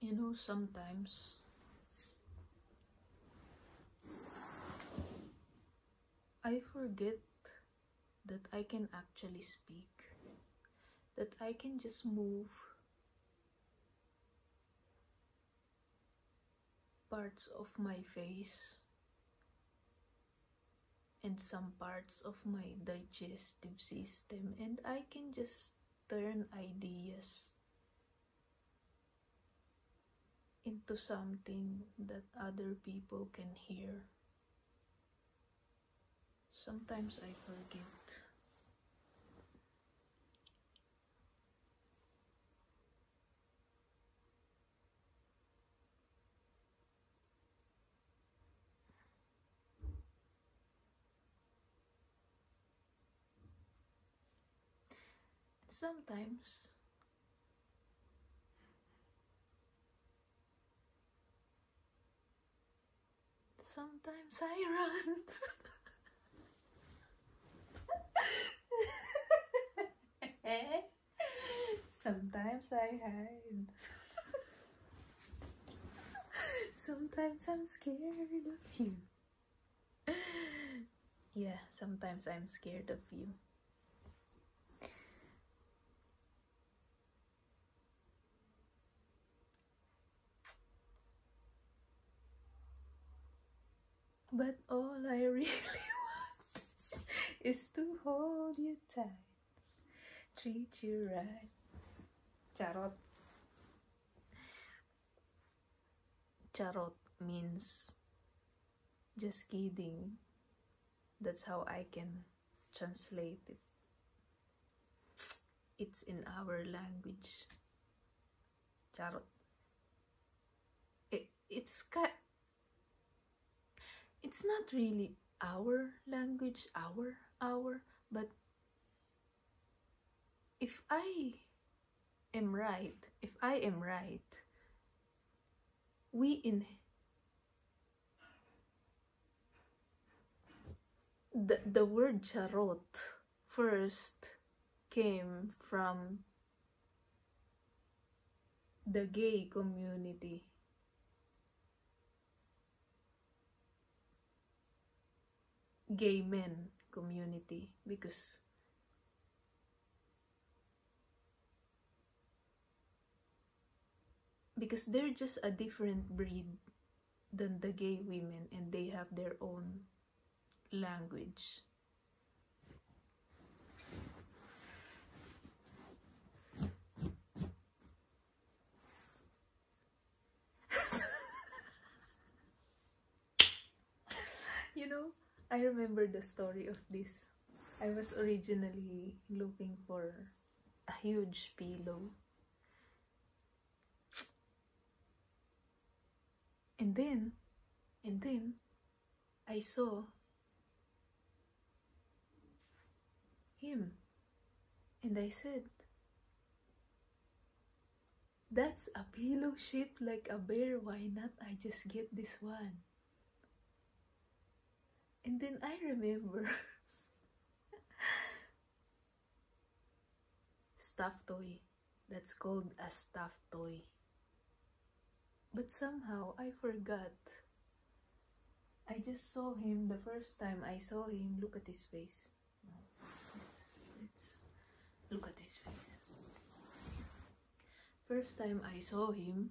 You know, sometimes I forget that I can actually speak, that I can just move parts of my face and some parts of my digestive system, and I can just turn ideas into something that other people can hear. Sometimes I forget. Sometimes I run. Sometimes I hide. Sometimes I'm scared of you. Yeah, sometimes I'm scared of you. But all I really want is to hold you tight, treat you right. Charot. Charot means just kidding. That's how I can translate it. It's in our language. Charot. It's not really our language, but if I am right, the word charot first came from the gay community. Gay men community, because they're just a different breed than the gay women, and they have their own language. You know, I remember the story of this. I was originally looking for a huge pillow. And then I saw him, and I said, that's a pillow shaped like a bear, why not I just get this one? And then I remember stuffed toy. That's called a stuffed toy. But somehow I forgot. I just saw him the first time I saw him. Look at his face. Let's look at his face. First time I saw him,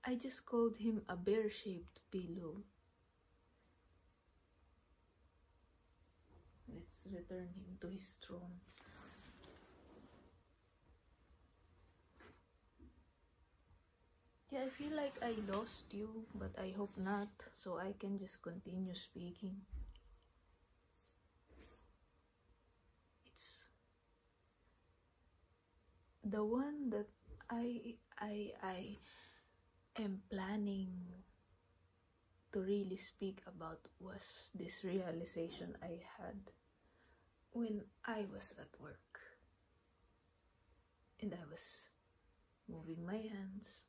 I just called him a bear-shaped pillow. Let's return him to his throne. Yeah, I feel like I lost you, but I hope not, so I can just continue speaking. It's the one that I am planning to really speak about was this realization I had when I was at work, and I was moving my hands,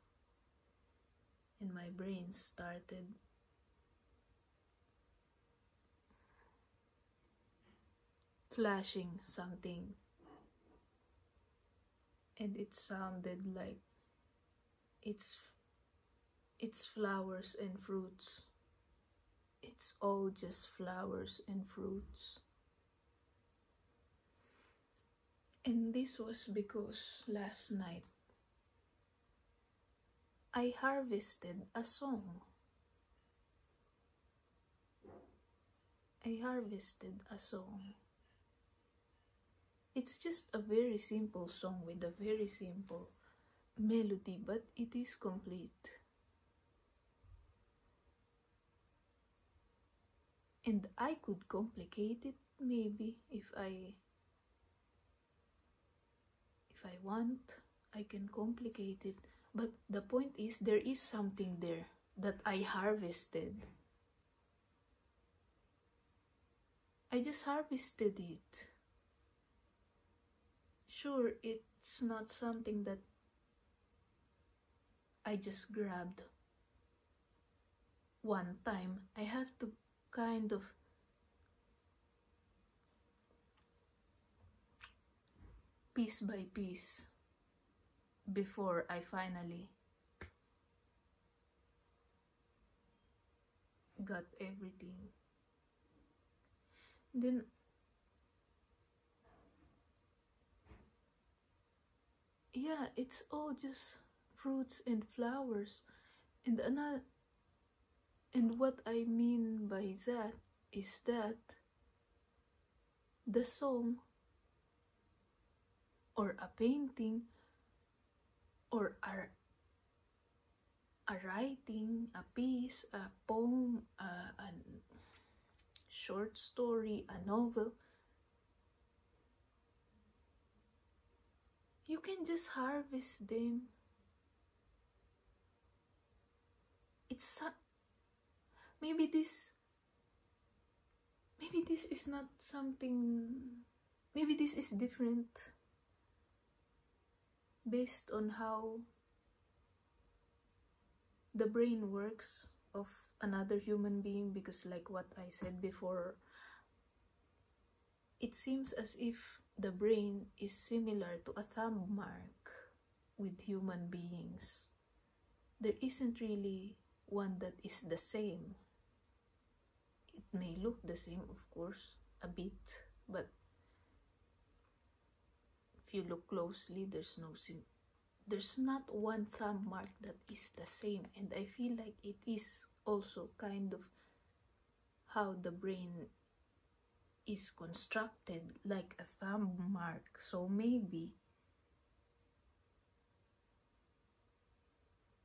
and my brain started flashing something, and it sounded like it's flowers and fruits. It's all just flowers and fruits. And this was because last night I harvested a song. I harvested a song. It's just a very simple song with a very simple melody, but it is complete. And I could complicate it maybe if I want, I can complicate it. But the point is, there is something there that I harvested. I just harvested it. Sure, it's not something that I just grabbed one time. I have to kind of piece by piece before I finally got everything. Then yeah, it's all just fruits and flowers. And what I mean by that is that the song or a painting or a writing, a piece, a poem, a short story, a novel, you can just harvest them. It's maybe this is not something, maybe this is different based on how the brain works of another human being, because like what I said before, it seems as if the brain is similar to a thumb mark with human beings. There isn't really one that is the same. It may look the same, of course, a bit, but if you look closely, there's not one thumb mark that is the same. And I feel like it is also kind of how the brain is constructed, like a thumb mark. So maybe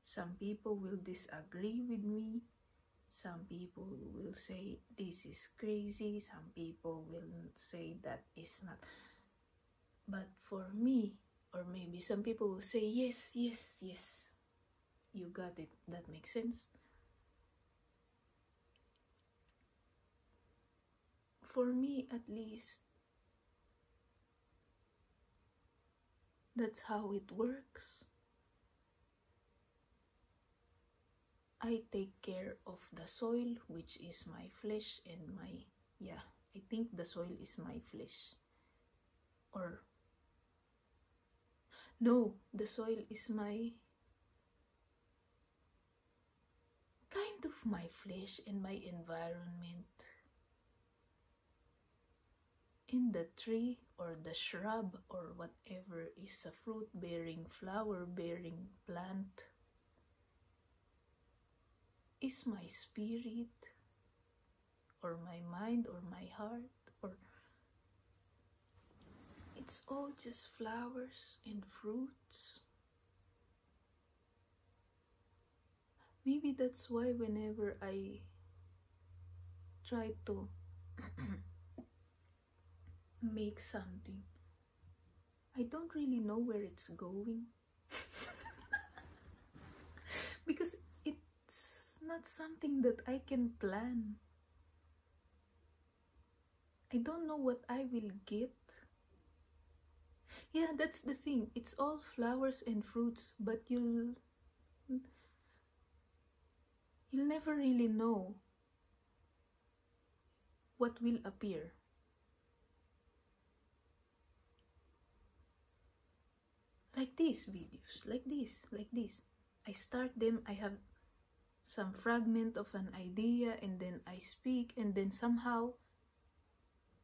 some people will disagree with me. Some people will say this is crazy. Some people will say that is not. But for me, or maybe some people will say, yes, you got it. That makes sense. For me, at least, that's how it works. I take care of the soil, which is my flesh and my, yeah, I think the soil is my flesh. Or, no, the soil is my, kind of my flesh and my environment. In the tree or the shrub or whatever is a fruit-bearing, flower-bearing plant is my spirit or my mind or my heart, or it's all just flowers and fruits. Maybe that's why whenever I try to make something, I don't really know where it's going. Because it's not something that I can plan. I don't know what I will get. Yeah, that's the thing. It's all flowers and fruits, but you'll never really know what will appear. like these videos, like this. I start them, I have some fragment of an idea, and then I speak, and then somehow,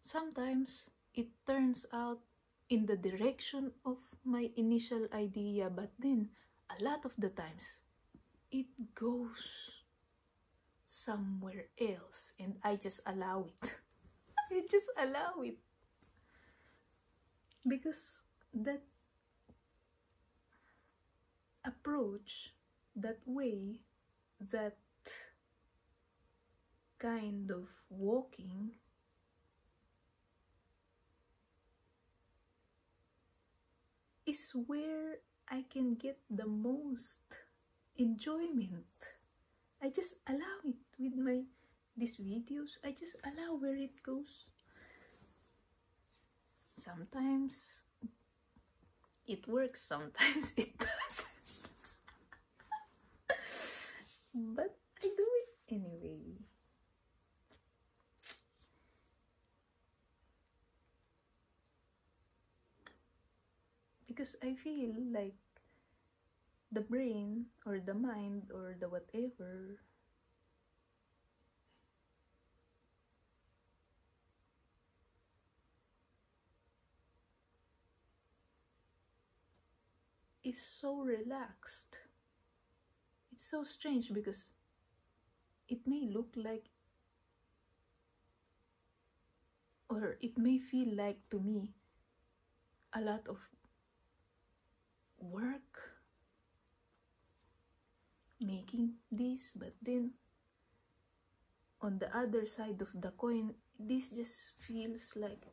sometimes it turns out in the direction of my initial idea, but then a lot of the times it goes somewhere else, and I just allow it. I just allow it, because that approach, that way, that kind of walking is where I can get the most enjoyment. I just allow it with these videos. I just allow where it goes. Sometimes it works, sometimes it doesn't. But I do it anyway. Because I feel like the brain or the mind or the whatever is so relaxed. It's so strange because it may look like, or it may feel like to me, a lot of work making this, but then on the other side of the coin, this just feels like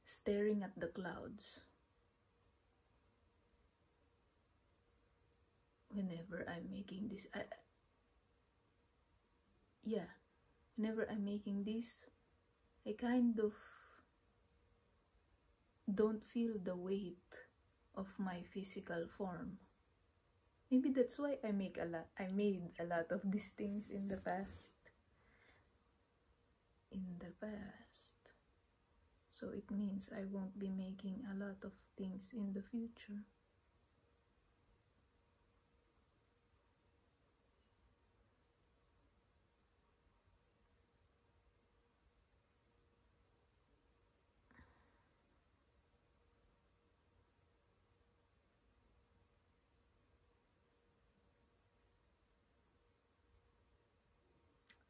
staring at the clouds whenever I'm making this. Whenever I'm making this, I kind of don't feel the weight of my physical form. Maybe that's why I made a lot of these things in the past. So it means I won't be making a lot of things in the future.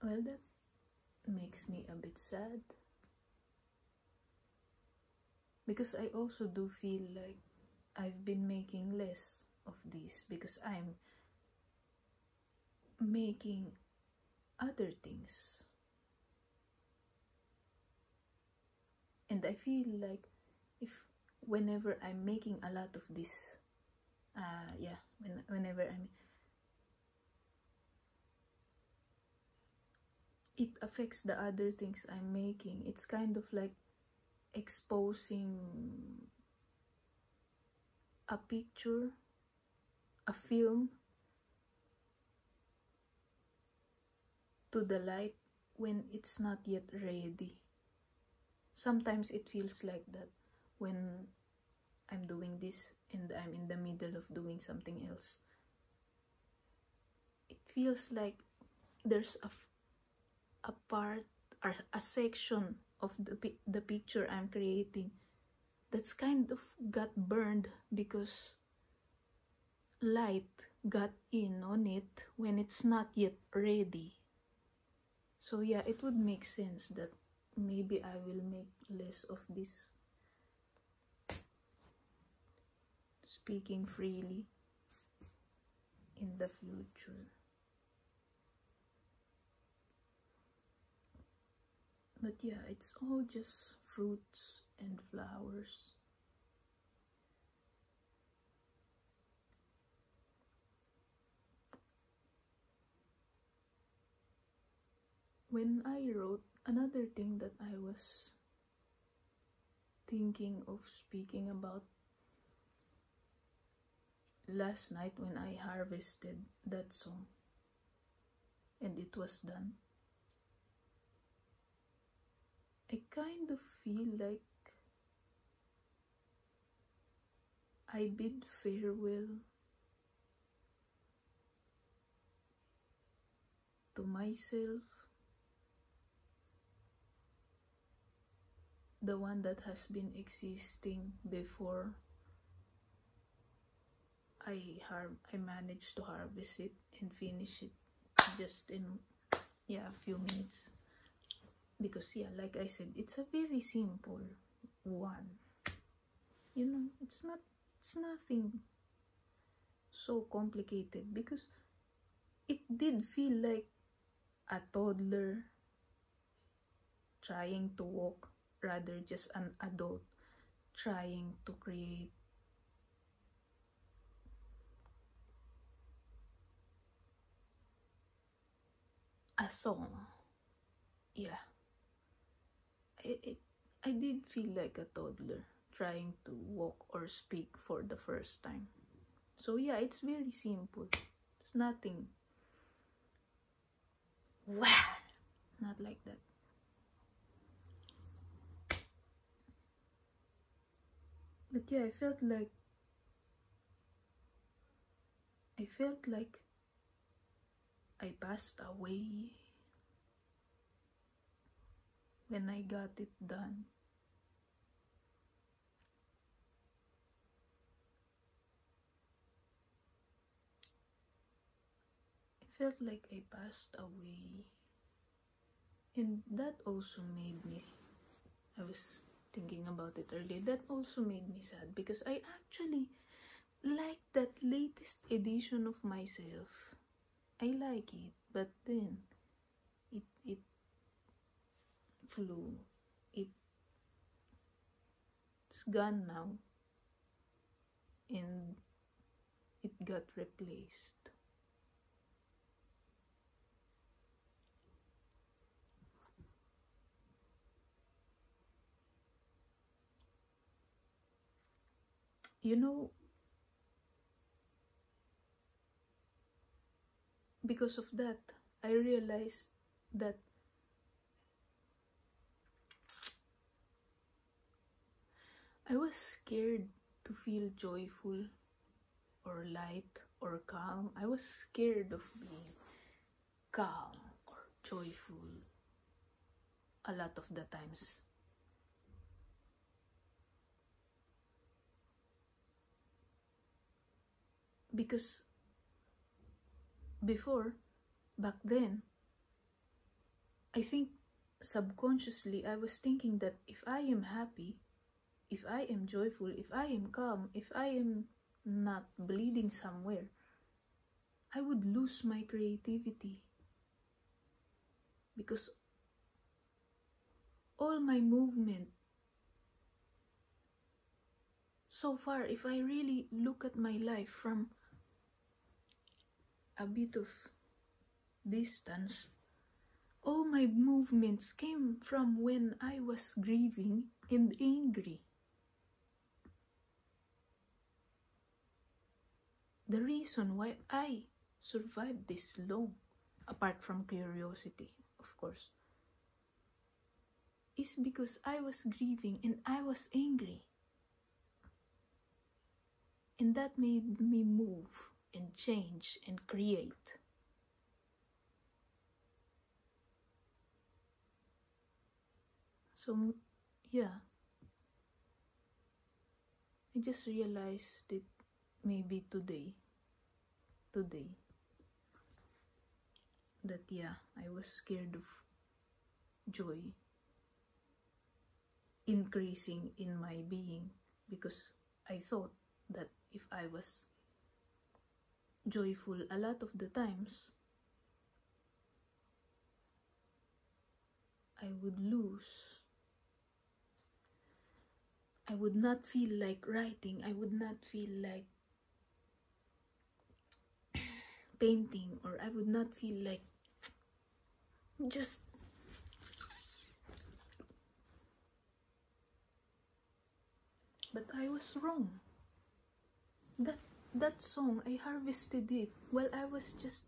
Well, that makes me a bit sad, because I also do feel like I've been making less of this because I'm making other things. And I feel like whenever I'm making a lot of this, whenever it affects the other things I'm making. It's kind of like exposing a picture, a film, to the light when it's not yet ready. Sometimes it feels like that when I'm doing this and I'm in the middle of doing something else. It feels like there's a part or a section of the picture I'm creating that's kind of got burned because light got in on it when it's not yet ready. So yeah, it would make sense that maybe I will make less of this speaking freely in the future. But yeah, it's all just fruits and flowers. When I wrote, another thing that I was thinking of speaking about last night when I harvested that song and it was done, I kind of feel like I bid farewell to myself, the one that has been existing before I managed to harvest it and finish it just in a few minutes. Because like I said, it's a very simple one. It's nothing so complicated, because it did feel like a toddler trying to walk, rather just an adult trying to create a song. Yeah, I did feel like a toddler trying to walk or speak for the first time. So yeah, it's very simple. It's nothing. Wow, not like that. But yeah, I felt like I passed away when I got it done. I felt like I passed away. And that also made me, I was thinking about it earlier, that also made me sad, because I actually like that latest edition of myself. I like it, but then it flew. It's gone now, and it got replaced. Because of that, I realized that I was scared to feel joyful or light or calm. I was scared of being calm or joyful a lot of the times. Because back then, I think subconsciously I was thinking that if I am happy, if I am joyful, if I am calm, if I am not bleeding somewhere, I would lose my creativity. Because all my movement so far, if I really look at my life from a bit of distance, all my movements came from when I was grieving and angry. The reason why I survived this long, apart from curiosity, of course, is because I was grieving and I was angry. And that made me move and change and create. So, yeah, I just realized it maybe today, that I was scared of joy increasing in my being, because I thought that if I was joyful a lot of the times, I would lose. I would not feel like writing. I would not feel like painting, or I would not feel like just but I was wrong. That song, I harvested it while I was just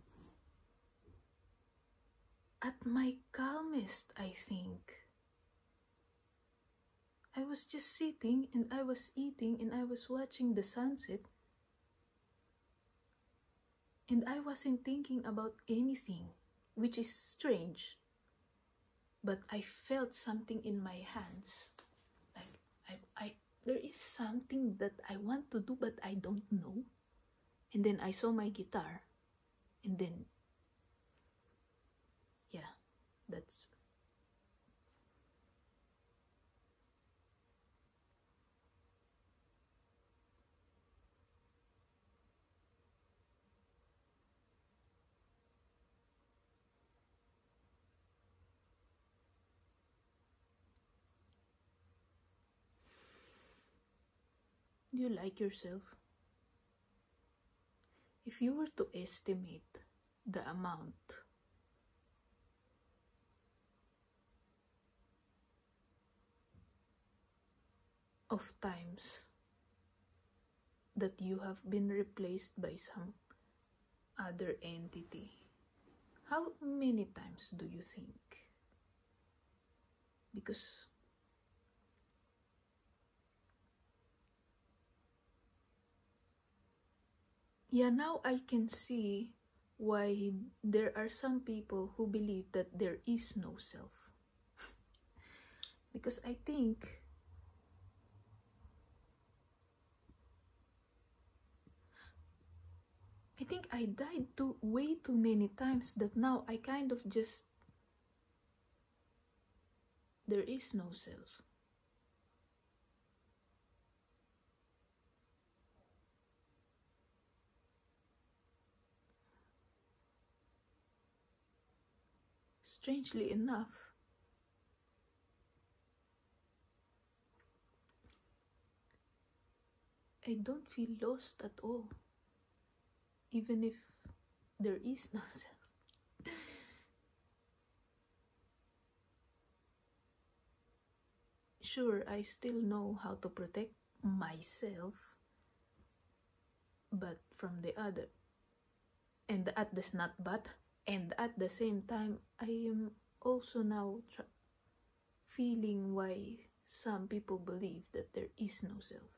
at my calmest, I think. I was just sitting and I was eating and I was watching the sunset, and I wasn't thinking about anything, which is strange. But I felt something in my hands. Like there is something that I want to do but I don't know. And then I saw my guitar. And then, yeah, that's... Do you like yourself? If you were to estimate the amount of times that you have been replaced by some other entity, how many times do you think? Because yeah, now I can see why there are some people who believe that there is no self. Because I think I died way too many times that now I kind of just... there is no self. Strangely enough, I don't feel lost at all, even if there is no self. Sure, I still know how to protect myself, but from the other, and at the not but, and at the same time, I am also now feeling why some people believe that there is no self.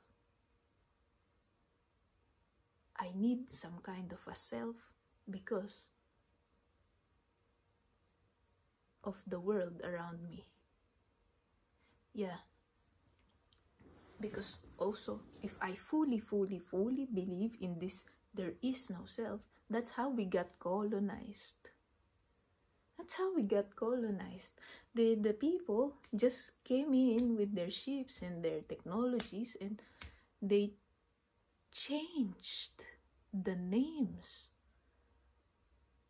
I need some kind of a self because of the world around me. Yeah. Because also, if I fully believe in this, there is no self, that's how we got colonized. That's how we got colonized. The people just came in with their ships and their technologies, and they changed the names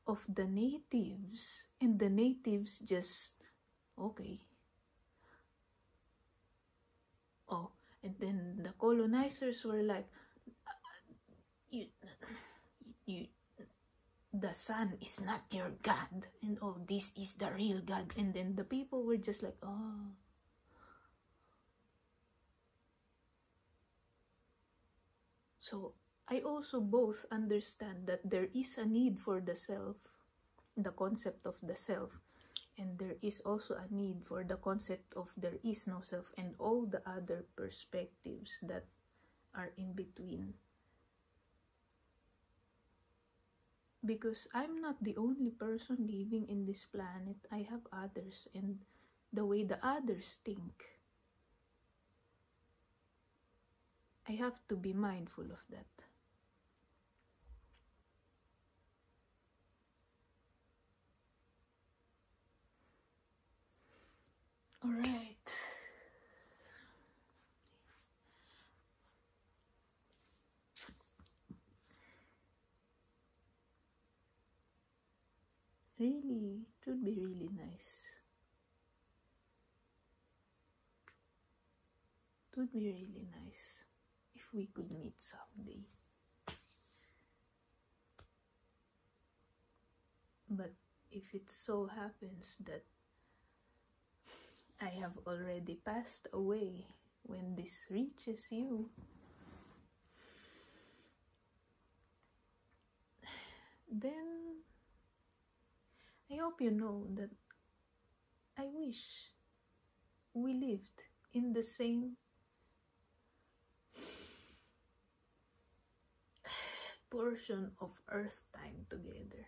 of the natives, and the natives just, okay. Oh, and then the colonizers were like, you, the sun is not your God, and oh, this is the real God. And then the people were just like, oh. So I also both understand that there is a need for the self, the concept of the self, and there is also a need for the concept of there is no self and all the other perspectives that are in between. Because I'm not the only person living in this planet. I have others, and the way the others think, I have to be mindful of that. All right. Really, it would be really nice. It would be really nice if we could meet someday. But if it so happens that I have already passed away when this reaches you, then I hope you know that I wish we lived in the same portion of earth time together.